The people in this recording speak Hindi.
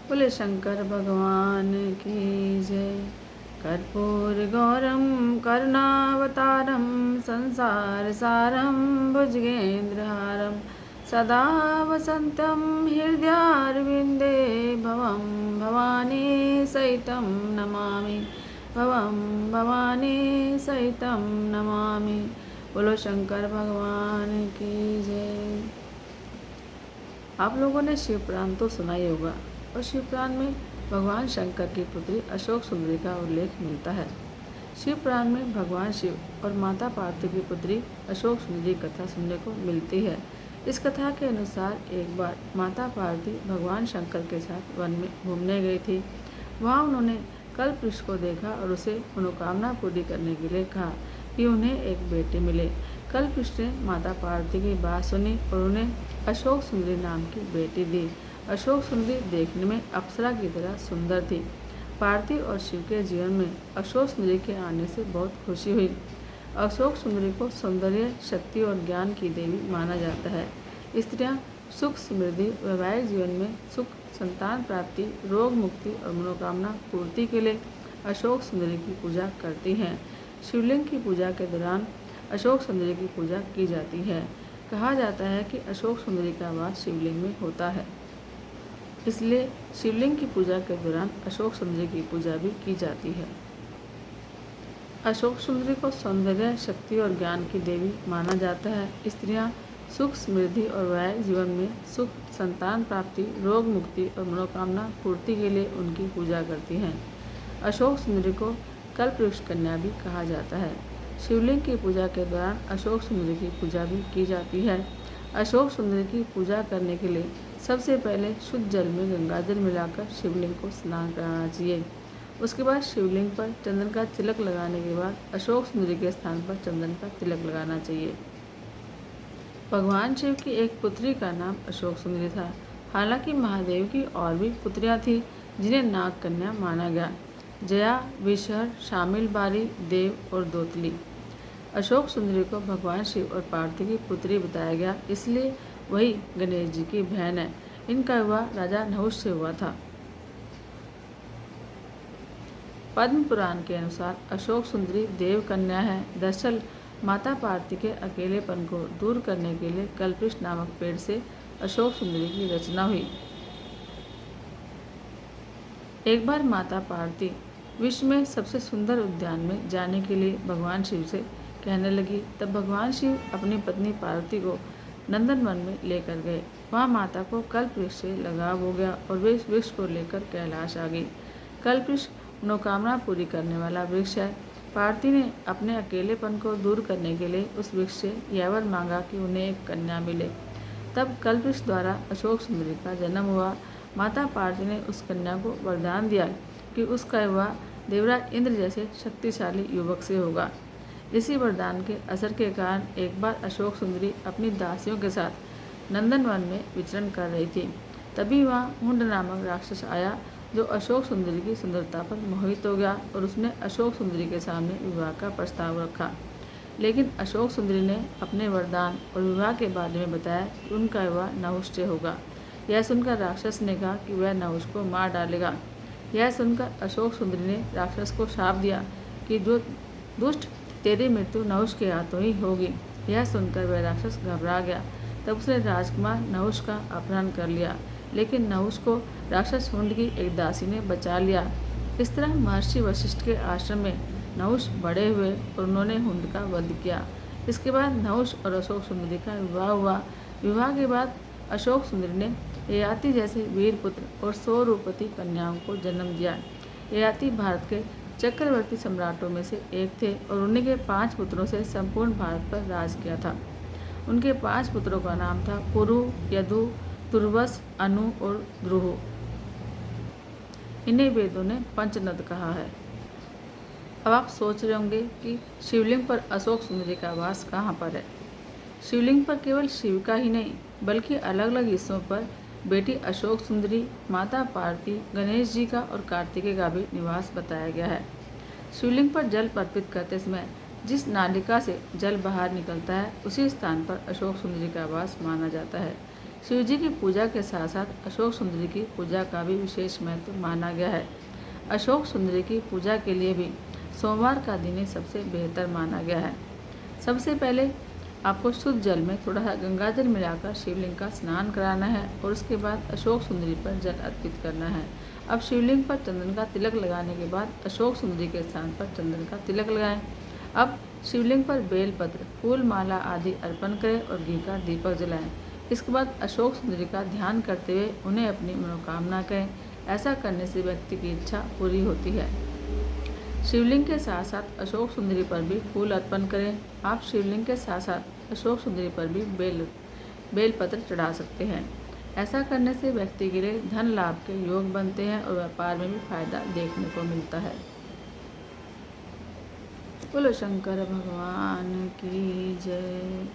बोले शंकर भगवान की जय। कर्पूर गौरम करुणावतारम संसार सारम भुजगेन्द्रहारम सदा वसंतम हृदयारविंदे भवम भवानी सहितं नमामि भवम भवानी सहितं नमामि। बोलो शंकर भगवान की जय। आप लोगों ने शिव पुराण तो सुना ही होगा और शिव पुराण में भगवान शंकर की पुत्री अशोक सुंदरी का उल्लेख मिलता है। शिव पुराण में भगवान शिव और माता पार्वती की पुत्री अशोक सुंदरी कथा सुनने को मिलती है। इस कथा के अनुसार एक बार माता पार्वती भगवान शंकर के साथ वन में घूमने गई थी। वहाँ उन्होंने कल्पवृक्ष को देखा और उसे मनोकामना पूरी करने के लिए कहा कि उन्हें एक बेटे मिले। कल्पवृक्ष ने माता पार्वती की बात सुनी और उन्हें अशोक सुंदरी नाम की बेटी दी। अशोक सुंदरी देखने में अप्सरा की तरह सुंदर थी। पार्वती और शिव के जीवन में अशोक सुंदरी के आने से बहुत खुशी हुई। अशोक सुंदरी को सौंदर्य, शक्ति और ज्ञान की देवी माना जाता है। स्त्रियां सुख, समृद्धि, वैवाहिक जीवन में सुख, संतान प्राप्ति, रोग मुक्ति और मनोकामना पूर्ति के लिए अशोक सुंदरी की पूजा करती हैं। शिवलिंग की पूजा के दौरान अशोक सुंदरी की पूजा की जाती है। कहा जाता है कि अशोक सुंदरी का वास शिवलिंग में होता है, इसलिए शिवलिंग की पूजा के दौरान अशोक सुंदरी की पूजा भी की जाती है। अशोक सुंदरी को सौंदर्य, शक्ति और ज्ञान की देवी माना जाता है। स्त्रियां सुख, समृद्धि और वैवाहिक जीवन में सुख, संतान प्राप्ति, रोग मुक्ति और मनोकामना पूर्ति के लिए उनकी पूजा करती हैं। अशोक सुंदरी को कल्पवृक्ष कन्या भी कहा जाता है। शिवलिंग की पूजा के दौरान अशोक सुंदरी की पूजा भी की जाती है। अशोक सुंदरी की पूजा करने के लिए सबसे पहले शुद्ध जल में गंगाजल मिलाकर शिवलिंग को स्नान कराना चाहिए। उसके बाद शिवलिंग पर चंदन का तिलक लगाने के बाद अशोक सुंदरी के स्थान पर चंदन का तिलक लगाना चाहिए। भगवान शिव की एक पुत्री का नाम अशोक सुंदरी था। हालांकि महादेव की और भी पुत्रियां थीं जिन्हें नाग कन्या माना गया। जया, विषहर, शामिल बारी, देव और दोतली। अशोक सुंदरी को भगवान शिव और पार्वती की पुत्री बताया गया, इसलिए वही गणेश जी की बहन है। इनका विवाह राजा नहुष से हुआ था। पद्म पुराण के अनुसार अशोक सुंदरी देव कन्या है। दरअसल माता पार्वती के अकेलेपन को दूर करने के लिए कल्पवृक्ष नामक पेड़ से अशोक सुंदरी की रचना हुई। एक बार माता पार्वती विश्व में सबसे सुंदर उद्यान में जाने के लिए भगवान शिव से कहने लगी। तब भगवान शिव अपनी पत्नी पार्वती को नंदनवन में लेकर गए। वहाँ माता को कल्पवृक्ष से लगाव हो गया और वे इस वृक्ष को लेकर कैलाश आ गई। कल्पवृक्ष मनोकामना पूरी करने वाला वृक्ष है। पार्वती ने अपने अकेलेपन को दूर करने के लिए उस वृक्ष से यह वर मांगा कि उन्हें एक कन्या मिले। तब कल्पवृक्ष द्वारा अशोक सुंदरी का जन्म हुआ। माता पार्वती ने उस कन्या को वरदान दिया कि उसका विवाह देवराज इंद्र जैसे शक्तिशाली युवक से होगा। इसी वरदान के असर के कारण एक बार अशोक सुंदरी अपनी दासियों के साथ नंदनवन में विचरण कर रही थी। तभी वहाँ हुंड नामक राक्षस आया जो अशोक सुंदरी की सुंदरता पर मोहित हो गया और उसने अशोक सुंदरी के सामने विवाह का प्रस्ताव रखा। लेकिन अशोक सुंदरी ने अपने वरदान और विवाह के बारे में बताया कि उनका विवाह नहुष से होगा। यह सुनकर राक्षस ने कहा कि वह नहुष को मार डालेगा। यह सुनकर अशोक सुंदरी ने राक्षस को शाप दिया कि जो दुष्ट, तेरी मृत्यु नहुष के हाथों ही होगी। यह सुनकर वह राक्षस घबरा गया। तब उसने राजकुमार नहुष का अपहरण कर लिया, लेकिन नहुष को राक्षस हुंड की एक दासी ने बचा लिया। इस तरह महर्षि वशिष्ठ के आश्रम में नहुष बड़े हुए और उन्होंने हुंड का वध किया। इसके बाद नहुष और अशोक सुंदरी का विवाह हुआ। विवाह के बाद अशोक सुंदरी ने ययाति जैसे वीर पुत्र और 100 रूपवती कन्याओं को जन्म दिया। ययाति भारत के चक्रवर्ती सम्राटों में से एक थे और उन्हीं के 5 पुत्रों से संपूर्ण भारत पर राज किया था। उनके 5 पुत्रों का नाम था पुरु, यदु, तुर्वस, अनु और द्रुहु। इन्हें वेदों ने पंचनद कहा है। अब आप सोच रहे होंगे कि शिवलिंग पर अशोक सुंदरी का वास कहाँ पर है। शिवलिंग पर केवल शिव का ही नहीं बल्कि अलग अलग हिस्सों पर बेटी अशोक सुंदरी, माता पार्वती, गणेश जी का और कार्तिकेय का भी निवास बताया गया है। शिवलिंग पर जल अर्पित करते समय जिस नालिका से जल बाहर निकलता है उसी स्थान पर अशोक सुंदरी का वास माना जाता है। शिव जी की पूजा के साथ साथ अशोक सुंदरी की पूजा का भी विशेष महत्व माना गया है। अशोक सुंदरी की पूजा के लिए भी सोमवार का दिन ही सबसे बेहतर माना गया है। सबसे पहले आपको शुद्ध जल में थोड़ा सा गंगा जल मिलाकर शिवलिंग का स्नान कराना है और उसके बाद अशोक सुंदरी पर जल अर्पित करना है। अब शिवलिंग पर चंदन का तिलक लगाने के बाद अशोक सुंदरी के स्थान पर चंदन का तिलक लगाएं। अब शिवलिंग पर बेलपत्र, फूल माला आदि अर्पण करें और घी का दीपक जलाएं। इसके बाद अशोक सुंदरी का ध्यान करते हुए उन्हें अपनी मनोकामना कहें। ऐसा करने से व्यक्ति की इच्छा पूरी होती है। शिवलिंग के साथ साथ अशोक सुंदरी पर भी फूल अर्पण करें। आप शिवलिंग के साथ साथ अशोक सुंदरी पर भी बेलपत्र चढ़ा सकते हैं। ऐसा करने से व्यक्ति के लिए धन लाभ के योग बनते हैं और व्यापार में भी फायदा देखने को मिलता है। बोलो शंकर भगवान की जय।